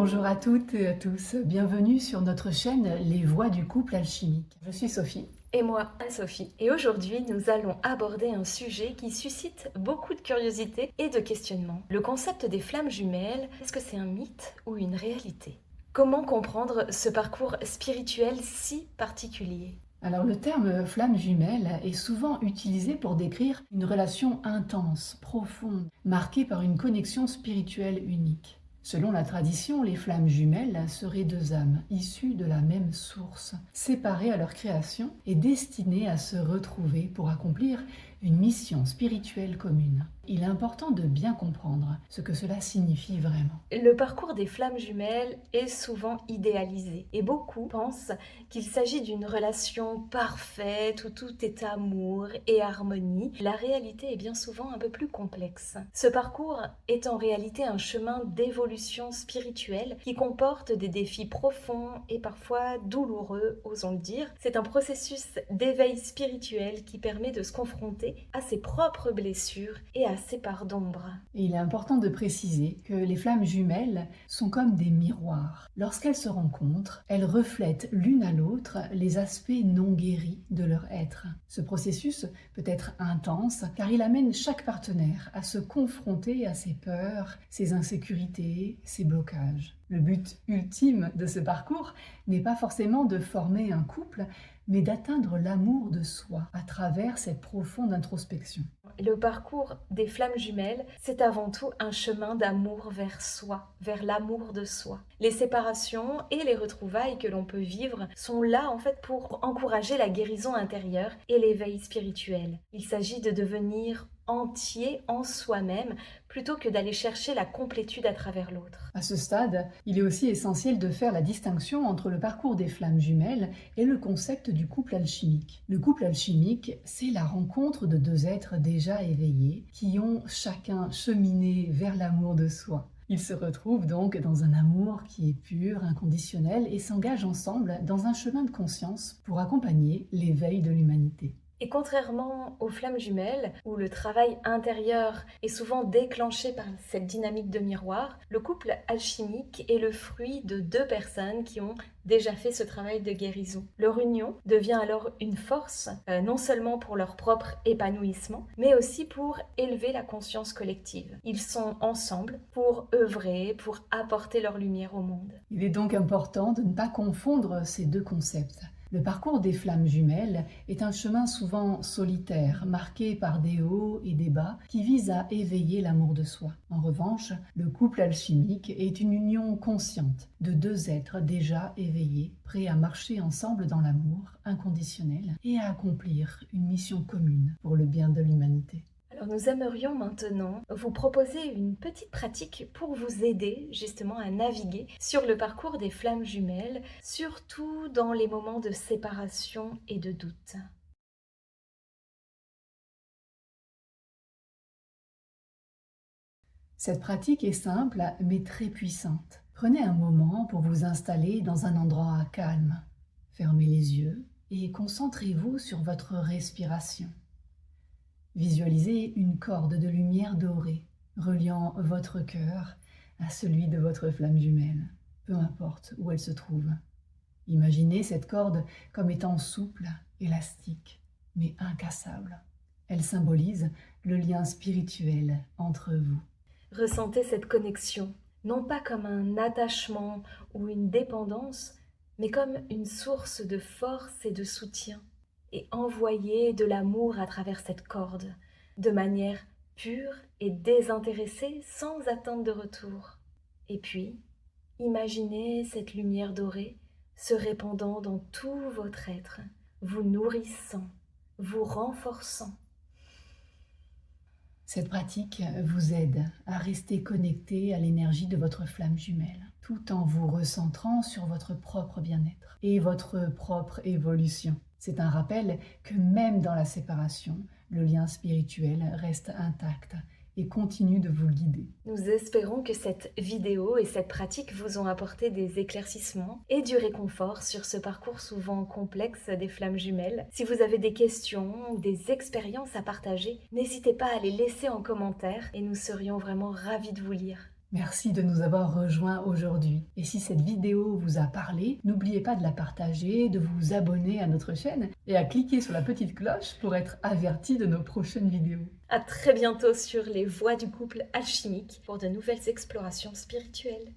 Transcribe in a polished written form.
Bonjour à toutes et à tous, bienvenue sur notre chaîne Les Voix du couple alchimique. Je suis Sophie. Et moi, Anne-Sophie. Et aujourd'hui, nous allons aborder un sujet qui suscite beaucoup de curiosité et de questionnement. Le concept des flammes jumelles, est-ce que c'est un mythe ou une réalité? Comment comprendre ce parcours spirituel si particulier? Alors le terme flamme jumelle est souvent utilisé pour décrire une relation intense, profonde, marquée par une connexion spirituelle unique. Selon la tradition, les flammes jumelles seraient deux âmes issues de la même source, séparées à leur création et destinées à se retrouver pour accomplir une mission spirituelle commune. Il est important de bien comprendre ce que cela signifie vraiment. Le parcours des flammes jumelles est souvent idéalisé et beaucoup pensent qu'il s'agit d'une relation parfaite où tout est amour et harmonie. La réalité est bien souvent un peu plus complexe. Ce parcours est en réalité un chemin d'évolution spirituelle qui comporte des défis profonds et parfois douloureux, osons le dire. C'est un processus d'éveil spirituel qui permet de se confronter à ses propres blessures et à ses parts d'ombre. Et il est important de préciser que les flammes jumelles sont comme des miroirs. Lorsqu'elles se rencontrent, elles reflètent l'une à l'autre les aspects non guéris de leur être. Ce processus peut être intense car il amène chaque partenaire à se confronter à ses peurs, ses insécurités, ses blocages. Le but ultime de ce parcours n'est pas forcément de former un couple, mais d'atteindre l'amour de soi à travers cette profonde introspection. Le parcours des flammes jumelles, c'est avant tout un chemin d'amour vers soi, vers l'amour de soi. Les séparations et les retrouvailles que l'on peut vivre sont là en fait pour encourager la guérison intérieure et l'éveil spirituel. Il s'agit de devenir entier en soi-même plutôt que d'aller chercher la complétude à travers l'autre. À ce stade, il est aussi essentiel de faire la distinction entre le parcours des flammes jumelles et le concept du couple alchimique. Le couple alchimique, c'est la rencontre de deux êtres déjà éveillés qui ont chacun cheminé vers l'amour de soi. Ils se retrouvent donc dans un amour qui est pur, inconditionnel et s'engagent ensemble dans un chemin de conscience pour accompagner l'éveil de l'humanité. Et contrairement aux flammes jumelles, où le travail intérieur est souvent déclenché par cette dynamique de miroir, le couple alchimique est le fruit de deux personnes qui ont déjà fait ce travail de guérison. Leur union devient alors une force, non seulement pour leur propre épanouissement, mais aussi pour élever la conscience collective. Ils sont ensemble pour œuvrer, pour apporter leur lumière au monde. Il est donc important de ne pas confondre ces deux concepts. Le parcours des flammes jumelles est un chemin souvent solitaire, marqué par des hauts et des bas, qui vise à éveiller l'amour de soi. En revanche, le couple alchimique est une union consciente de deux êtres déjà éveillés, prêts à marcher ensemble dans l'amour inconditionnel et à accomplir une mission commune pour le bien de l'humanité. Alors nous aimerions maintenant vous proposer une petite pratique pour vous aider justement à naviguer sur le parcours des flammes jumelles, surtout dans les moments de séparation et de doute. Cette pratique est simple mais très puissante. Prenez un moment pour vous installer dans un endroit calme. Fermez les yeux et concentrez-vous sur votre respiration. Visualisez une corde de lumière dorée reliant votre cœur à celui de votre flamme jumelle, peu importe où elle se trouve. Imaginez cette corde comme étant souple, élastique, mais incassable. Elle symbolise le lien spirituel entre vous. Ressentez cette connexion, non pas comme un attachement ou une dépendance, mais comme une source de force et de soutien. Et envoyez de l'amour à travers cette corde, de manière pure et désintéressée, sans attente de retour. Et puis, imaginez cette lumière dorée se répandant dans tout votre être, vous nourrissant, vous renforçant. Cette pratique vous aide à rester connecté à l'énergie de votre flamme jumelle, tout en vous recentrant sur votre propre bien-être et votre propre évolution. C'est un rappel que même dans la séparation, le lien spirituel reste intact et continue de vous guider. Nous espérons que cette vidéo et cette pratique vous ont apporté des éclaircissements et du réconfort sur ce parcours souvent complexe des flammes jumelles. Si vous avez des questions ou des expériences à partager, n'hésitez pas à les laisser en commentaire et nous serions vraiment ravis de vous lire. Merci de nous avoir rejoints aujourd'hui. Et si cette vidéo vous a parlé, n'oubliez pas de la partager, de vous abonner à notre chaîne et à cliquer sur la petite cloche pour être averti de nos prochaines vidéos. À très bientôt sur les voies du couple alchimique pour de nouvelles explorations spirituelles.